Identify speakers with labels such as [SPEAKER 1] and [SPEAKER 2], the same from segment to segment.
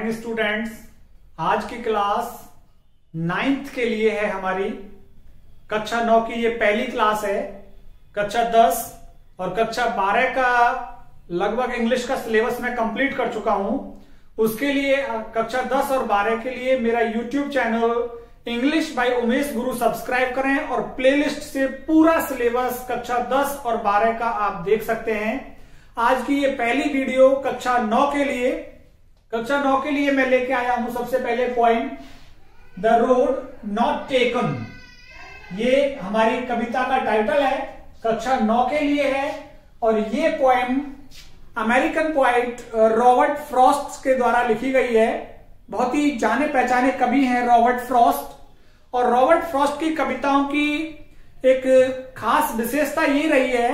[SPEAKER 1] Morning students. आज की class 9th के लिए है हमारी। कक्षा 9 की ये पहली क्लास है। कक्षा 10 और कक्षा 12 का लगभग इंग्लिश का सिलेबस मैं कंप्लीट कर चुका हूं। उसके लिए कक्षा 10 और 12 के लिए मेरा YouTube channel English by Umesh Guru subscribe करें और प्लेलिस्ट से पूरा सिलेबस कक्षा 10 और 12 का आप देख सकते हैं। आज की ये पहली वीडियो कक्षा 9 के लिए। कक्षा 9 के लिए मैं लेके आया हूं सबसे पहले point the road not taken. ये हमारी कविता का टाइटल है, कक्षा 9 के लिए है और ये poem American poet Robert Frost के द्वारा लिखी गई है। बहुत ही जाने पहचाने कवि हैं रॉबर्ट फ्रॉस्ट। और रॉबर्ट फ्रॉस्ट की कविताओं की एक खास विशेषता ये रही है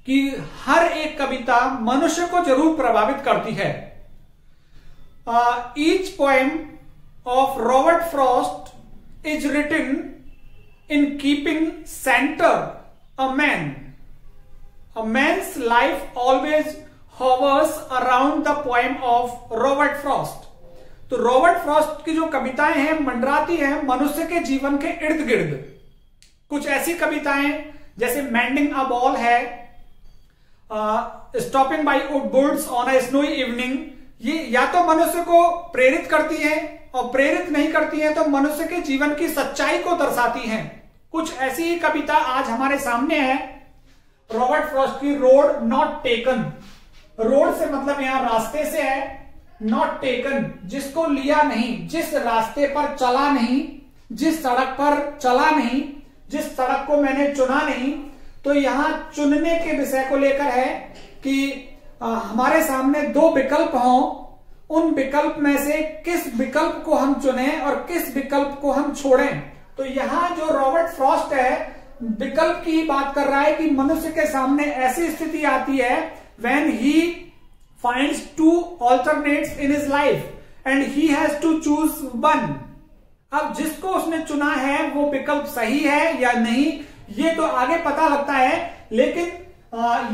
[SPEAKER 1] कि हर एक कविता मनुष्य को जरूर प्रभावित करती है। Each poem of Robert Frost is written in keeping centre a man. A man's life always hovers around the poem of Robert Frost। तो रॉबर्ट फ्रॉस्ट की जो कविताएं हैं मंडराती हैं मनुष्य के जीवन के इर्द गिर्द। कुछ ऐसी कविताएं जैसे मैंडिंग अ बॉल है, stopping by woods on a snowy evening, ये या तो मनुष्य को प्रेरित करती हैं और प्रेरित नहीं करती हैं तो मनुष्य के जीवन की सच्चाई को दर्शाती हैं। कुछ ऐसी ही कविता आज हमारे सामने है रॉबर्ट फ्रॉस्ट की रोड नॉट टेकन। रोड से मतलब यहां रास्ते से है, नॉट टेकन जिसको लिया नहीं, जिस रास्ते पर चला नहीं, जिस सड़क पर चला नहीं, जिस सड़क को मैंने चुना नहीं। तो यहां चुनने के विषय को लेकर है कि हमारे सामने दो विकल्प हों, उन विकल्प में से किस विकल्प को हम चुने और किस विकल्प को हम छोड़ें। तो यहां जो रॉबर्ट फ्रॉस्ट है विकल्प की बात कर रहा है कि मनुष्य के सामने ऐसी स्थिति आती है when he finds two alternates in his life and he has to choose one। अब जिसको उसने चुना है वो विकल्प सही है या नहीं ये तो आगे पता लगता है, लेकिन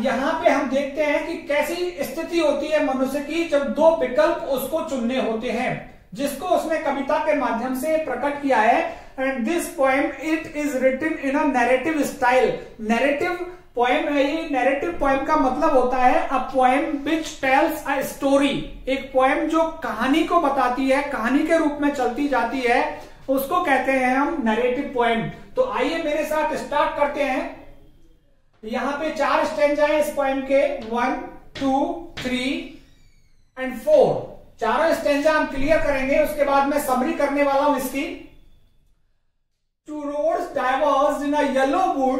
[SPEAKER 1] यहां पे हम देखते हैं कि कैसी स्थिति होती है मनुष्य की जब दो विकल्प उसको चुनने होते हैं, जिसको उसने कविता के माध्यम से प्रकट किया है। And this poem it is written in a narrative style. Narrative poem है ये। नैरेटिव पोएम का मतलब होता है a poem which tells a story. एक पोएम जो कहानी को बताती है, कहानी के रूप में चलती जाती है, उसको कहते हैं हम नैरेटिव पोएम। तो आइए मेरे साथ स्टार्ट करते हैं। यहां पे 4 स्टेंजा है इस पोएम के, 1, 2, 3 एंड 4। चारों स्टेंजा हम क्लियर करेंगे, उसके बाद मैं समरी करने वाला हूं इसकी। Two roads diverged in a yellow wood,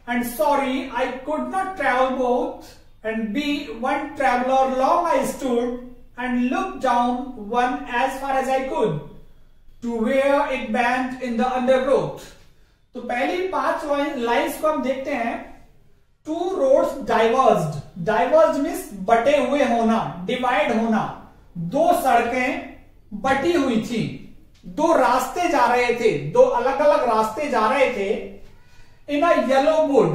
[SPEAKER 1] and sorry I could not travel both, and be one traveler long I stood, and looked down one as far as I could, to where it bent in the undergrowth। तो पहली 5 lines को हम देखते हैं। Two roads diverged, diverged means बटे हुए होना, divide होना। दो सड़कें बटी हुई थी, दो रास्ते जा रहे थे, दो अलग अलग रास्ते जा रहे थे। In a yellow wood.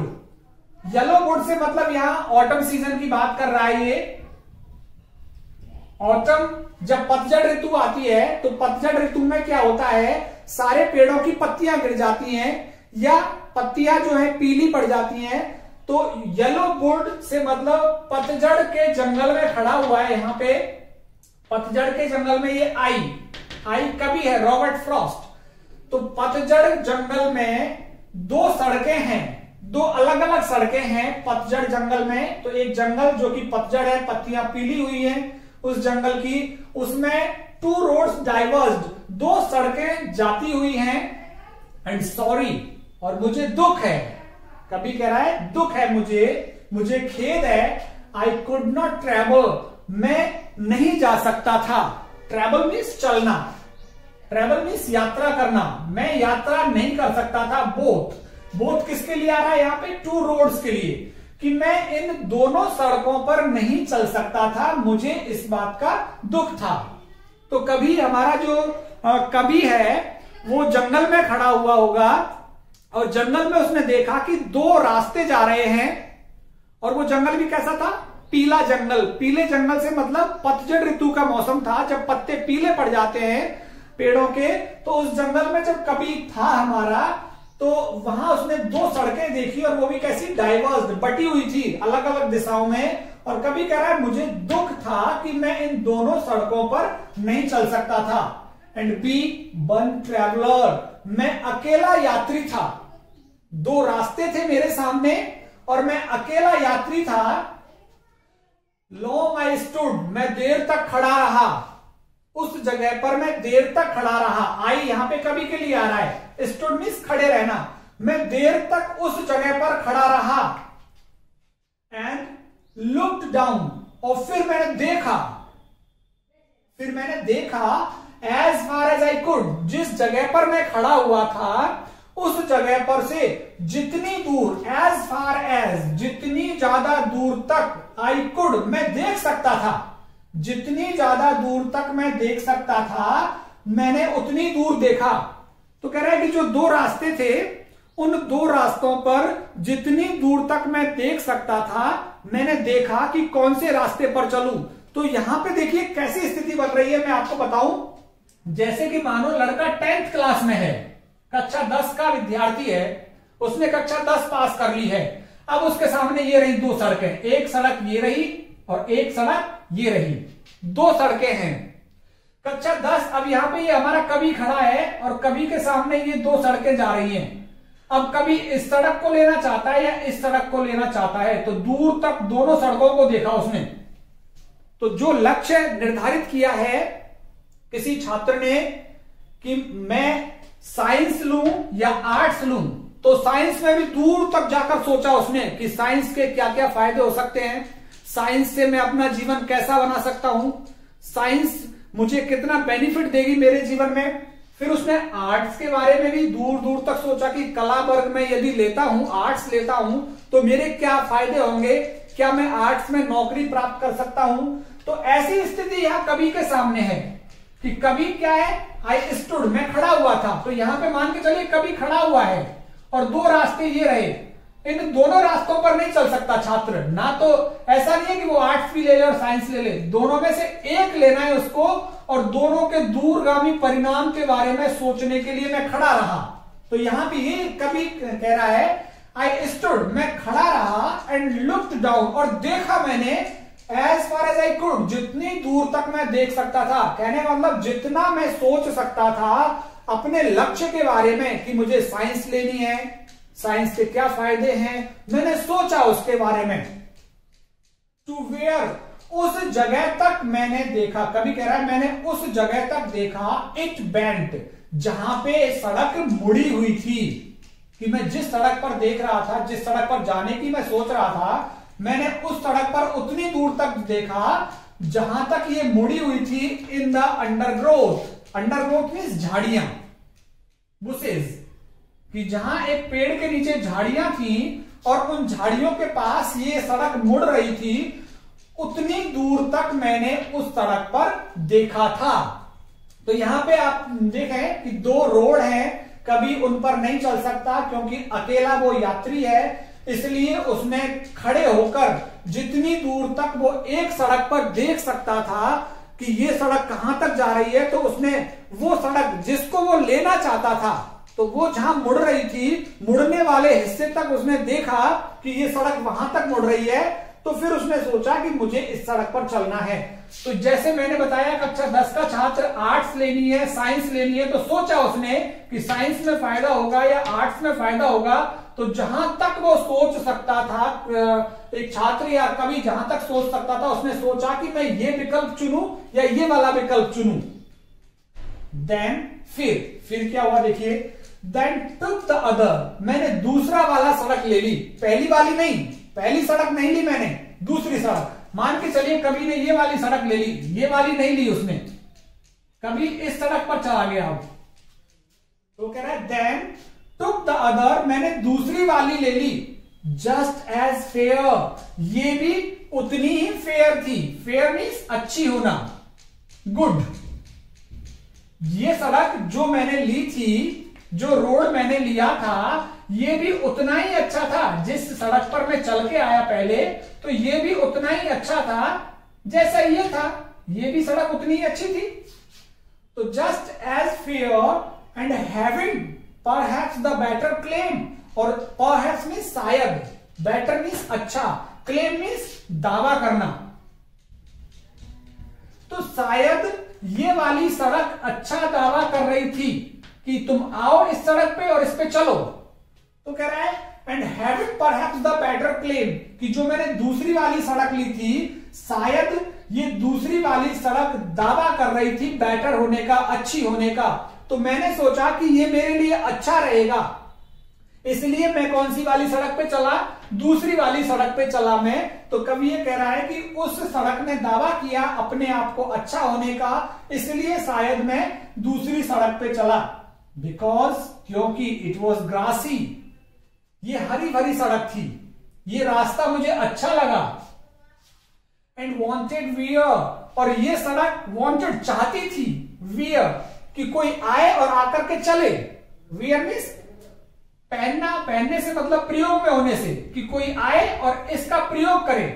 [SPEAKER 1] Yellow wood से मतलब यहां ऑटम सीजन की बात कर रहा है ये। ऑटम जब पतझड़ ऋतु आती है तो पतझड़ ऋतु में क्या होता है, सारे पेड़ों की पत्तियां गिर जाती हैं या पत्तियां जो है पीली पड़ जाती हैं। तो येलो वुड से मतलब पतझड़ के जंगल में खड़ा हुआ है। यहां पे पतझड़ के जंगल में ये आई कवि है रॉबर्ट फ्रॉस्ट। तो पतझड़ जंगल में दो सड़कें हैं, दो अलग अलग सड़कें हैं पतझड़ जंगल में। तो एक जंगल जो कि पतझड़ है, पत्तियां पीली हुई हैं उस जंगल की, उसमें 2 रोड्स डाइवर्स्ड, दो सड़कें जाती हुई हैं। एंड सॉरी, और मुझे दुख है। कवि कह रहा है दुख है मुझे खेद है। आई कुड नॉट ट्रेवल, मैं नहीं जा सकता था। ट्रेवल मीन्स चलना, ट्रेवल मीन्स यात्रा करना, मैं यात्रा नहीं कर सकता था। बोथ किसके लिए आ रहा है यहाँ पे, 2 रोड्स के लिए, कि मैं इन दोनों सड़कों पर नहीं चल सकता था, मुझे इस बात का दुख था। तो कभी हमारा जो कवि है वो जंगल में खड़ा हुआ होगा और जंगल में उसने देखा कि 2 रास्ते जा रहे हैं और वो जंगल भी कैसा था, पीला जंगल, पीले जंगल से मतलब पतझड़ ऋतु का मौसम था, जब पत्ते पीले पड़ जाते हैं पेड़ों के, तो उस जंगल में जब कभी था हमारा, तो वहां उसने दो सड़कें देखी और वो भी कैसी, डाइवर्स, बटी हुई थी अलग अलग दिशाओं में। और कभी कह रहा है मुझे दुख था कि मैं इन दोनों सड़कों पर नहीं चल सकता था। एंड बी वन ट्रैवलर, मैं अकेला यात्री था, दो रास्ते थे मेरे सामने और मैं अकेला यात्री था। लॉन्ग आई स्टूड, मैं देर तक खड़ा रहा, उस जगह पर मैं देर तक खड़ा रहा। आई यहां पे कभी के लिए आ रहा है, स्टूड मीन्स खड़े रहना, मैं देर तक उस जगह पर खड़ा रहा। एंड लुक्ड डाउन, और फिर मैंने देखा as far as I could, जिस जगह पर मैं खड़ा हुआ था उस जगह पर से जितनी दूर, एज फार एज, जितनी ज्यादा दूर तक, आई कुड, मैं देख सकता था, जितनी ज्यादा दूर तक मैं देख सकता था मैंने उतनी दूर देखा। तो कह रहा है कि जो दो रास्ते थे उन दो रास्तों पर जितनी दूर तक मैं देख सकता था मैंने देखा कि कौन से रास्ते पर चलूं। तो यहां पे देखिए कैसी स्थिति बन रही है, मैं आपको बताऊं। जैसे कि मानो लड़का 10th क्लास में है, कक्षा 10 का विद्यार्थी है, उसने कक्षा 10 पास कर ली है। अब उसके सामने ये रही दो सड़कें, एक सड़क ये रही और एक सड़क ये रही, दो सड़कें हैं। कक्षा 10, अब यहां पे ये हमारा कवि खड़ा है और कवि के सामने ये दो सड़कें जा रही हैं। अब कवि इस सड़क को लेना चाहता है या इस सड़क को लेना चाहता है, तो दूर तक दोनों सड़कों को देखा उसने। तो जो लक्ष्य निर्धारित किया है किसी छात्र ने कि मैं साइंस लूं या आर्ट्स लूं, तो साइंस में भी दूर तक जाकर सोचा उसने कि साइंस के क्या क्या फायदे हो सकते हैं, साइंस से मैं अपना जीवन कैसा बना सकता हूं, साइंस मुझे कितना बेनिफिट देगी मेरे जीवन में। फिर उसने आर्ट्स के बारे में भी दूर दूर तक सोचा कि कला वर्ग में यदि लेता हूं, आर्ट्स लेता हूं, तो मेरे क्या फायदे होंगे, क्या मैं आर्ट्स में नौकरी प्राप्त कर सकता हूं। तो ऐसी स्थिति यहां कवि के सामने है कि कवि क्या है, आई स्टूड, मैं खड़ा हुआ था। तो यहां पे मान के चलिए कवि खड़ा हुआ है और दो रास्ते ये रहे, इन दोनों रास्तों पर नहीं चल सकता छात्र। ना तो ऐसा नहीं है कि वो आर्ट्स भी ले ले और साइंस ले ले, दोनों में से एक लेना है उसको, और दोनों के दूरगामी परिणाम के बारे में सोचने के लिए मैं खड़ा रहा। तो यहां पे ये कवि कह रहा है आई स्टूड, मैं खड़ा रहा, एंड लुक्ड डाउन, और देखा मैंने, as far as I could, जितनी दूर तक मैं देख सकता था। कहने का मतलब जितना मैं सोच सकता था अपने लक्ष्य के बारे में कि मुझे साइंस लेनी है, साइंस के क्या फायदे हैं, मैंने सोचा उसके बारे में। टू वेयर, उस जगह तक मैंने देखा, कभी कह रहा है मैंने उस जगह तक देखा, इट बेंट, जहां पे सड़क मुड़ी हुई थी, कि मैं जिस सड़क पर देख रहा था, जिस सड़क पर जाने की मैं सोच रहा था, मैंने उस सड़क पर उतनी दूर तक देखा जहां तक ये मुड़ी हुई थी। In the undergrowth, undergrowth means झाड़ियां, बुशेस, कि जहां एक पेड़ के नीचे झाड़ियां थी और उन झाड़ियों के पास ये सड़क मुड़ रही थी, उतनी दूर तक मैंने उस सड़क पर देखा था। तो यहां पे आप देखें कि दो रोड हैं, कभी उन पर नहीं चल सकता क्योंकि अकेला वो यात्री है, इसलिए उसने खड़े होकर जितनी दूर तक वो एक सड़क पर देख सकता था कि ये सड़क कहां तक जा रही है, तो उसने वो सड़क जिसको वो लेना चाहता था, तो वो जहां मुड़ रही थी, मुड़ने वाले हिस्से तक उसने देखा कि ये सड़क वहां तक मुड़ रही है। तो फिर उसने सोचा कि मुझे इस सड़क पर चलना है। तो जैसे मैंने बताया कक्षा 10 का छात्र आर्ट्स लेनी है, साइंस लेनी है, तो सोचा उसने कि साइंस में फायदा होगा या आर्ट्स में फायदा होगा। तो जहां तक वो सोच सकता था, एक छात्र या कवि जहां तक सोच सकता था, उसने सोचा कि मैं ये विकल्प चुनूं या ये वाला विकल्प चुनूं। देन फिर क्या हुआ देखिए, देन टुक द अदर, मैंने दूसरा वाला सड़क ले ली, पहली वाली नहीं, पहली सड़क नहीं ली मैंने, दूसरी सड़क। मान के चलिए कवि ने ये वाली सड़क ले ली, ये वाली नहीं ली उसने, कवि इस सड़क पर चला गया। अब तो कह रहा है देन टुक द अदर, मैंने दूसरी वाली ले ली, जस्ट एज फेयर, ये भी उतनी ही फेयर थी। फेयर मीन्स अच्छी होना, गुड। ये सड़क जो मैंने ली थी जो रोड मैंने लिया था ये भी उतना ही अच्छा था। जिस सड़क पर मैं चल के आया पहले, तो ये भी उतना ही अच्छा था जैसा ये था। ये भी सड़क उतनी ही अच्छी थी। तो just as fair and having perhaps the better claim, और परहैप्स मीन्स शायद, बेटर मीन्स अच्छा, क्लेम मीन्स दावा करना। तो शायद ये वाली सड़क अच्छा दावा कर रही थी कि तुम आओ इस सड़क पे और इस पे चलो। तो कह रहा है and having perhaps the better claim, कि जो मैंने दूसरी वाली सड़क ली थी, शायद ये दूसरी वाली सड़क दावा कर रही थी बेटर होने का, अच्छी होने का। तो मैंने सोचा कि ये मेरे लिए अच्छा रहेगा, इसलिए मैं कौन सी वाली सड़क पे चला, दूसरी वाली सड़क पे चला मैं। तो कवि ये कह रहा है कि उस सड़क ने दावा किया अपने आप को अच्छा होने का, इसलिए शायद मैं दूसरी सड़क पे चला। बिकॉज, क्योंकि इट वॉज ग्रासी, ये हरी भरी सड़क थी, ये रास्ता मुझे अच्छा लगा। एंड वॉन्टेड वियर, और ये सड़क वॉन्टेड चाहती थी, वियर कि कोई आए और आकर के चले। वियर मीन्स पहनना, पहनने से मतलब प्रयोग में होने से, कि कोई आए और इसका प्रयोग करे।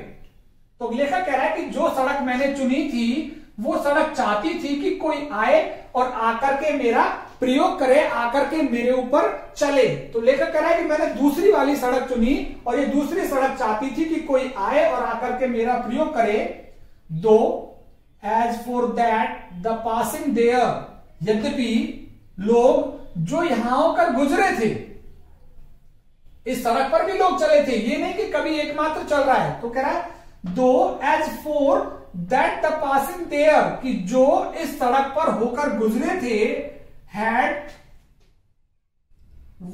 [SPEAKER 1] तो लेखक कह रहा है कि जो सड़क मैंने चुनी थी वो सड़क चाहती थी कि कोई आए और आकर के मेरा प्रयोग करे, आकर के मेरे ऊपर चले। तो लेखक कह रहा है कि मैंने दूसरी वाली सड़क चुनी और ये दूसरी सड़क चाहती थी कि कोई आए और आकर के मेरा प्रयोग करे। Though as for that the passing there, यद्यपि लोग जो यहां होकर गुजरे थे, इस सड़क पर भी लोग चले थे, ये नहीं कि कभी एकमात्र चल रहा है। तो कह रहा है though as for that the passing there, कि जो इस सड़क पर होकर गुजरे थे, had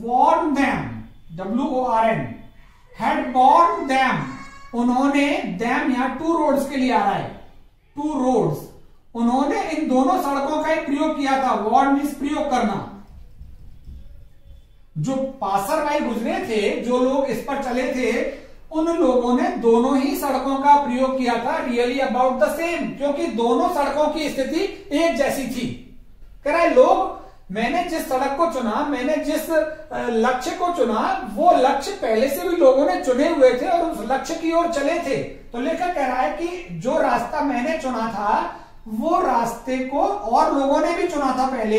[SPEAKER 1] worn them, WORN, had worn them, उन्होंने, देम यहां टू रोड्स के लिए आ रहा है, टू रोड्स, उन्होंने इन दोनों सड़कों का ही प्रयोग किया था। वॉर्न मीन्स प्रयोग करना। जो पासरवाई गुजरे थे, जो लोग इस पर चले थे, उन लोगों ने दोनों ही सड़कों का प्रयोग किया था। रियली अबाउट द सेम, क्योंकि दोनों सड़कों की स्थिति एक जैसी थी। कह रहा है लोग, मैंने जिस सड़क को चुना, मैंने जिस लक्ष्य को चुना, वो लक्ष्य पहले से भी लोगों ने चुने हुए थे और उस लक्ष्य की ओर चले थे। तो लेखक कह रहा है कि जो रास्ता मैंने चुना था, वो रास्ते को और लोगों ने भी चुना था पहले।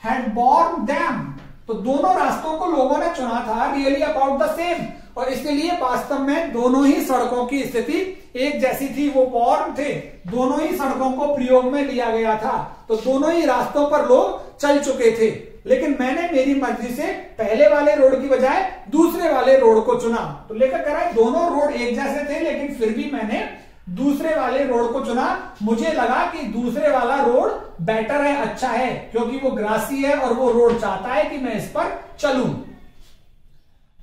[SPEAKER 1] हैड बॉर्न देम, तो दोनों रास्तों को लोगों ने चुना था। रियली अबाउट द सेम, और इसलिए वास्तव में दोनों ही सड़कों की स्थिति एक जैसी थी। वो बॉर्न थे, दोनों ही सड़कों को प्रयोग में लिया गया था। तो दोनों ही रास्तों पर लोग चल चुके थे, लेकिन मैंने मेरी मर्जी से पहले वाले रोड की बजाय दूसरे वाले रोड को चुना। तो लेकर कह रहा है दोनों रोड एक जैसे थे, लेकिन फिर भी मैंने दूसरे वाले रोड को चुना। मुझे लगा कि दूसरे वाला रोड बेटर है, अच्छा है, क्योंकि वो ग्रासी है और वो रोड चाहता है कि मैं इस पर चलूं।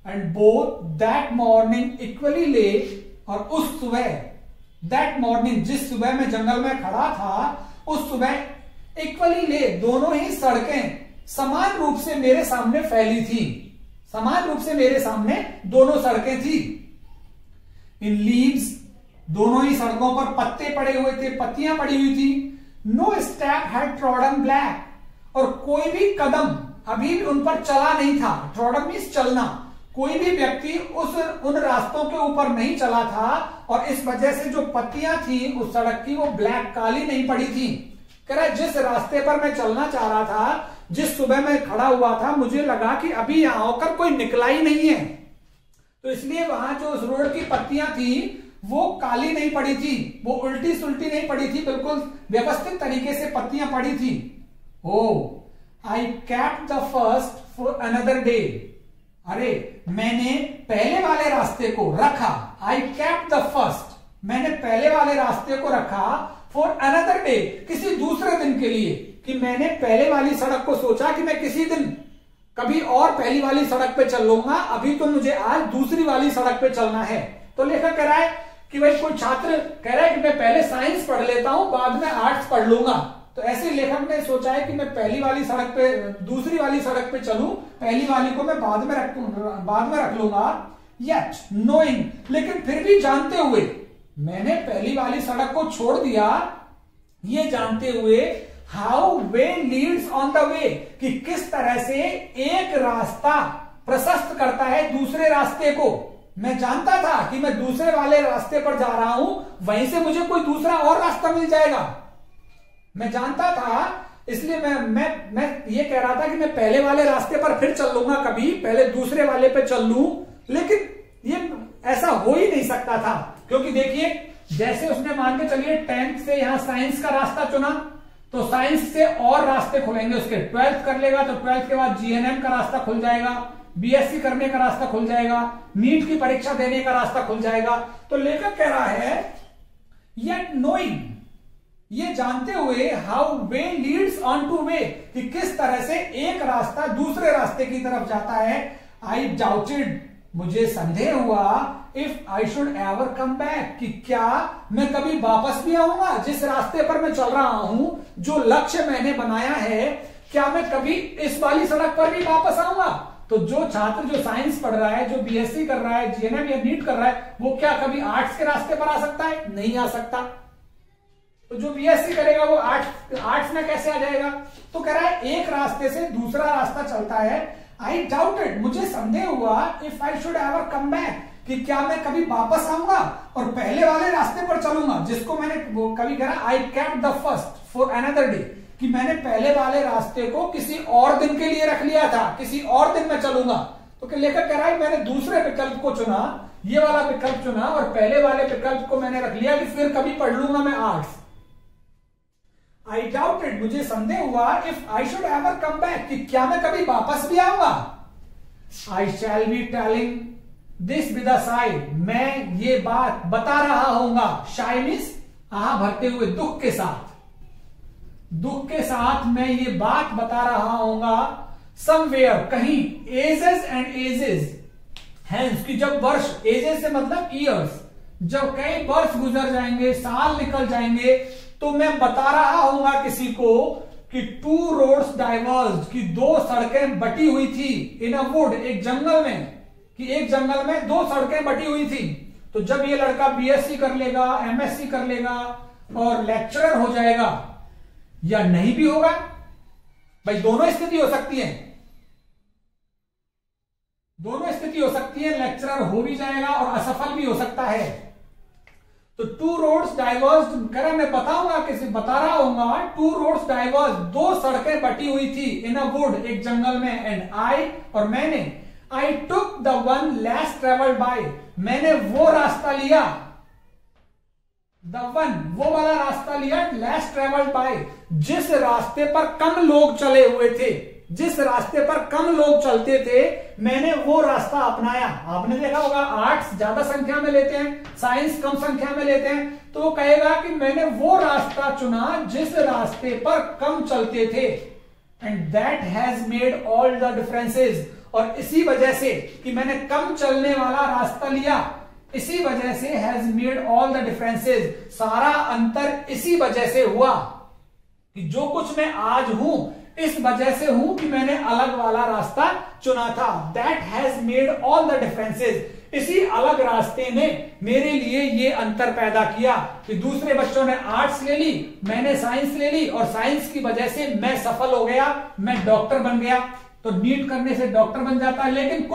[SPEAKER 1] And both that morning equally ले, और उस सुबह, दैट मॉर्निंग, जिस सुबह मैं जंगल में खड़ा था, उस सुबह इक्वली ले, दोनों ही सड़कें समान रूप से मेरे सामने फैली थी। समान रूप से मेरे सामने दोनों सड़कें थी। इन लीव्स, दोनों ही सड़कों पर पत्ते पड़े हुए थे, पत्तियां पड़ी हुई थी। No step had trodden black, और कोई भी कदम अभी भी उन पर चला नहीं था। ट्रॉडन मीन्स चलना, कोई भी व्यक्ति उन रास्तों के ऊपर नहीं चला था, और इस वजह से जो पत्तियां थी उस सड़क की, वो ब्लैक, काली नहीं पड़ी थी। कह रहा है जिस रास्ते पर मैं चलना चाह रहा था, जिस सुबह मैं खड़ा हुआ था, मुझे लगा कि अभी यहां होकर कोई निकला ही नहीं है। तो इसलिए वहां जो उस रोड की पत्तियां थी वो काली नहीं पड़ी थी, वो उल्टी सुल्टी नहीं पड़ी थी, बिल्कुल व्यवस्थित तरीके से पत्तियां पड़ी थी। Oh, I kept the first for another day, अरे मैंने पहले वाले रास्ते को रखा। आई कैप्ट द फर्स्ट, मैंने पहले वाले रास्ते को रखा फॉर अनदर डे, किसी दूसरे दिन के लिए। कि मैंने पहले वाली सड़क को सोचा कि मैं किसी दिन कभी और पहली वाली सड़क पे चल लूंगा, अभी तो मुझे आज दूसरी वाली सड़क पे चलना है। तो लेखक कह रहा है कि भाई कोई छात्र कह रहा है कि मैं पहले साइंस पढ़ लेता हूं, बाद में आर्ट्स पढ़ लूंगा। तो ऐसे लेखक ने सोचा है कि मैं पहली वाली सड़क पे, दूसरी वाली सड़क पे चलूं, पहली वाली को मैं बाद में रख लूंगा। येट नोइंग, लेकिन फिर भी जानते हुए, मैंने पहली वाली सड़क को छोड़ दिया, ये जानते हुए how way Leeds on the way, कि किस तरह से एक रास्ता प्रशस्त करता है दूसरे रास्ते को। मैं जानता था कि मैं दूसरे वाले रास्ते पर जा रहा हूं, वहीं से मुझे कोई दूसरा और रास्ता मिल जाएगा। मैं जानता था, इसलिए मैं ये कह रहा था कि मैं पहले वाले रास्ते पर फिर चल लूंगा, कभी पहले दूसरे वाले पे चल लूं, लेकिन ये ऐसा हो ही नहीं सकता था। क्योंकि देखिए, जैसे उसने मान के चलिए 10th से यहां साइंस का रास्ता चुना, तो साइंस से और रास्ते खुलेंगे उसके। 12th कर लेगा तो 12th के बाद जीएनएम का रास्ता खुल जाएगा, बीएससी करने का रास्ता खुल जाएगा, नीट की परीक्षा देने का रास्ता खुल जाएगा। तो लेखक कह रहा है, येट नोइंग, ये जानते हुए, how way Leeds on two way, कि किस तरह से एक रास्ता दूसरे रास्ते की तरफ जाता है। आई डाउटेड, मुझे संदेह हुआ, if I should ever come back, कि क्या मैं कभी वापस भी आऊंगा जिस रास्ते पर मैं चल रहा हूं, जो लक्ष्य मैंने बनाया है, क्या मैं कभी इस वाली सड़क पर भी वापस आऊंगा। तो जो छात्र जो साइंस पढ़ रहा है, जो बीएससी कर रहा है, जीएनएम या नीट कर रहा है, वो क्या कभी आर्ट्स के रास्ते पर आ सकता है? नहीं आ सकता। तो जो बीएससी करेगा वो आर्ट्स में कैसे आ जाएगा? तो कह रहा है एक रास्ते से दूसरा रास्ता चलता है। आई डाउटेड, मुझे संदेह हुआ, if I should ever come back, कि क्या मैं कभी वापस आऊंगा और पहले वाले रास्ते पर चलूंगा, जिसको मैंने वो कभी कह रहा, I kept the first for another day, कि मैंने पहले वाले रास्ते को किसी और दिन के लिए रख लिया था, किसी और दिन में चलूंगा। तो लेखक कह रहा है, मैंने दूसरे विकल्प को चुना, ये वाला विकल्प चुना, और पहले वाले विकल्प को मैंने रख लिया कि फिर कभी पढ़ लूंगा मैं आर्ट्स। आई डाउटेड, मुझे संदेह हुआ, if I should ever come back, कि क्या मैं कभी वापस भी आऊंगा। I shall be telling this with a sigh, मैं ये बात बता रहा होऊंगा। शाई मीन्स आहा भरते हुए, दुख के साथ, दुख के साथ मैं ये बात बता रहा होऊंगा। समवेयर, कहीं, एजेस एंड एजेस, हैंस, कि जब वर्ष, एजेस से मतलब ईयर्स, जब कई वर्ष गुजर जाएंगे, साल निकल जाएंगे, तो मैं बता रहा होऊंगा किसी को कि 2 roads diverged, कि 2 सड़कें बटी हुई थी, इन अ वुड, एक जंगल में, कि एक जंगल में 2 सड़कें बटी हुई थी। तो जब ये लड़का बीएससी कर लेगा, एमएससी कर लेगा और लेक्चरर हो जाएगा, या नहीं भी होगा, भाई दोनों स्थिति हो सकती है, दोनों स्थिति हो सकती है, लेक्चरर हो भी जाएगा और असफल भी हो सकता है। तो 2 roads diverged, कह रहा मैं बताऊंगा, किसी बता रहा हूंगा, 2 roads diverged, 2 सड़कें बटी हुई थी, इन अ वुड, एक जंगल में, एंड आई, और मैंने, I took the one less travelled by, मैंने वो रास्ता लिया, द वन, वो वाला रास्ता लिया, लेस ट्रेवल्ड बाय, जिस रास्ते पर कम लोग चले हुए थे, जिस रास्ते पर कम लोग चलते थे, मैंने वो रास्ता अपनाया। आपने देखा होगा, आर्ट्स ज्यादा संख्या में लेते हैं, साइंस कम संख्या में लेते हैं, तो वो कहेगा कि मैंने वो रास्ता चुना जिस रास्ते पर कम चलते थे, and that has made all the differences, और इसी वजह से कि मैंने कम चलने वाला रास्ता लिया, इसी वजह से has made all the differences, सारा अंतर इसी वजह से हुआ, कि जो कुछ मैं आज हूं इस वजह से हूं कि मैंने अलग वाला रास्ता चुना था। That has made all the differences, इसी अलग रास्ते ने मेरे लिए ये अंतर पैदा किया कि दूसरे बच्चों ने आर्ट्स ले ली, मैंने साइंस ले ली, और साइंस की वजह से मैं सफल हो गया, मैं डॉक्टर बन गया। तो नीट करने से डॉक्टर बन जाता है, लेकिन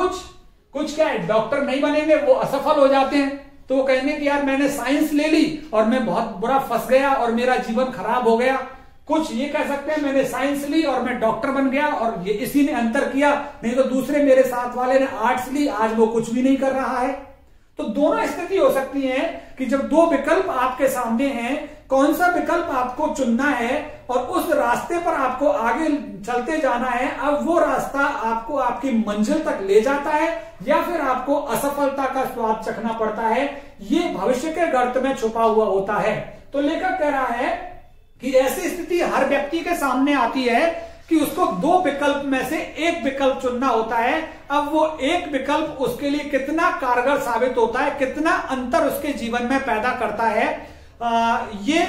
[SPEAKER 1] कुछ क्या है, डॉक्टर नहीं बनेंगे, वो असफल हो जाते हैं। तो वो कहेंगे कि यार मैंने साइंस ले ली और मैं बहुत बुरा फंस गया और मेरा जीवन खराब हो गया। कुछ ये कह सकते हैं मैंने साइंस ली और मैं डॉक्टर बन गया, और ये इसी ने अंतर किया, नहीं तो दूसरे मेरे साथ वाले ने आर्ट्स ली, आज वो कुछ भी नहीं कर रहा है। तो दोनों स्थिति हो सकती है कि जब 2 विकल्प आपके सामने हैं, कौन सा विकल्प आपको चुनना है और उस रास्ते पर आपको आगे चलते जाना है। अब वो रास्ता आपको आपकी मंजिल तक ले जाता है या फिर आपको असफलता का स्वाद चखना पड़ता है, ये भविष्य के गर्त में छुपा हुआ होता है। तो लेखक कह रहा है कि ऐसी स्थिति हर व्यक्ति के सामने आती है कि उसको 2 विकल्प में से एक विकल्प चुनना होता है। अब वो एक विकल्प उसके लिए कितना कारगर साबित होता है, कितना अंतर उसके जीवन में पैदा करता है, ये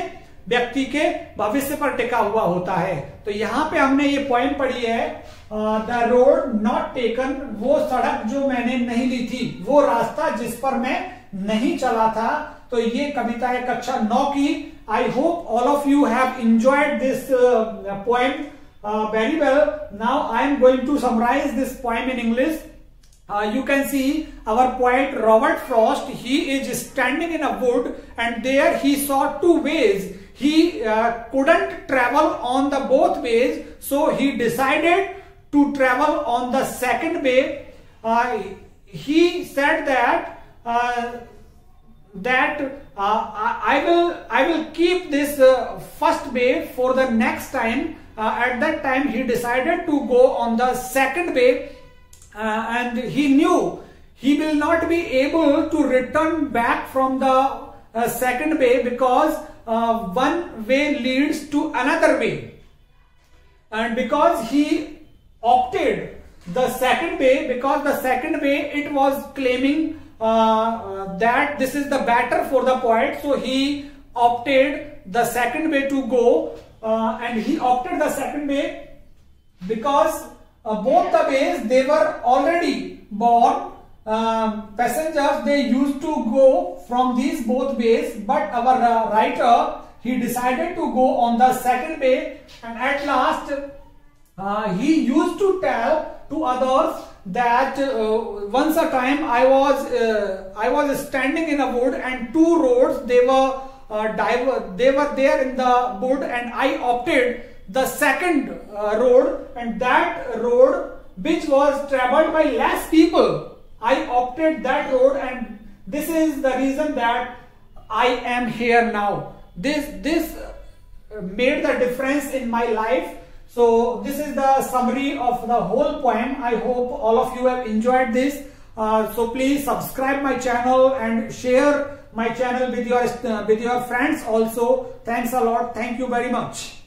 [SPEAKER 1] व्यक्ति के भविष्य पर टिका हुआ होता है। तो यहां पे हमने ये पॉइंट पढ़ी है, द रोड नॉट टेकन, वो सड़क जो मैंने नहीं ली थी, वो रास्ता जिस पर मैं नहीं चला था। तो ये कविता है कक्षा 9 की। I hope all of you have enjoyed this poem very well. Now I am going to summarize this poem in English. You can see our poet Robert Frost. He is standing in a wood, and there he saw two ways. He couldn't travel on the both ways, so he decided to travel on the second way. He said that I will keep this first way for the next time. At that time he decided to go on the second way, and he knew he will not be able to return back from the second way, because one way leads to another way, and because he opted the second way, because the second way it was claiming that this is the better for the poet, so he opted the second way to go. And he opted the second way because both the ways they were already born. Passengers, they used to go from these both ways, but our writer, he decided to go on the second way, and at last he used to tell to others that once a time I was standing in a wood, and two roads they were there in the wood, and I opted the second road, and that road which was traveled by less people, I opted that road, and this is the reason that I am here now. This made the difference in my life. So this is the summary of the whole poem. I hope all of you have enjoyed this. So please subscribe my channel and share my channel with your friends also. Thanks a lot. Thank you very much.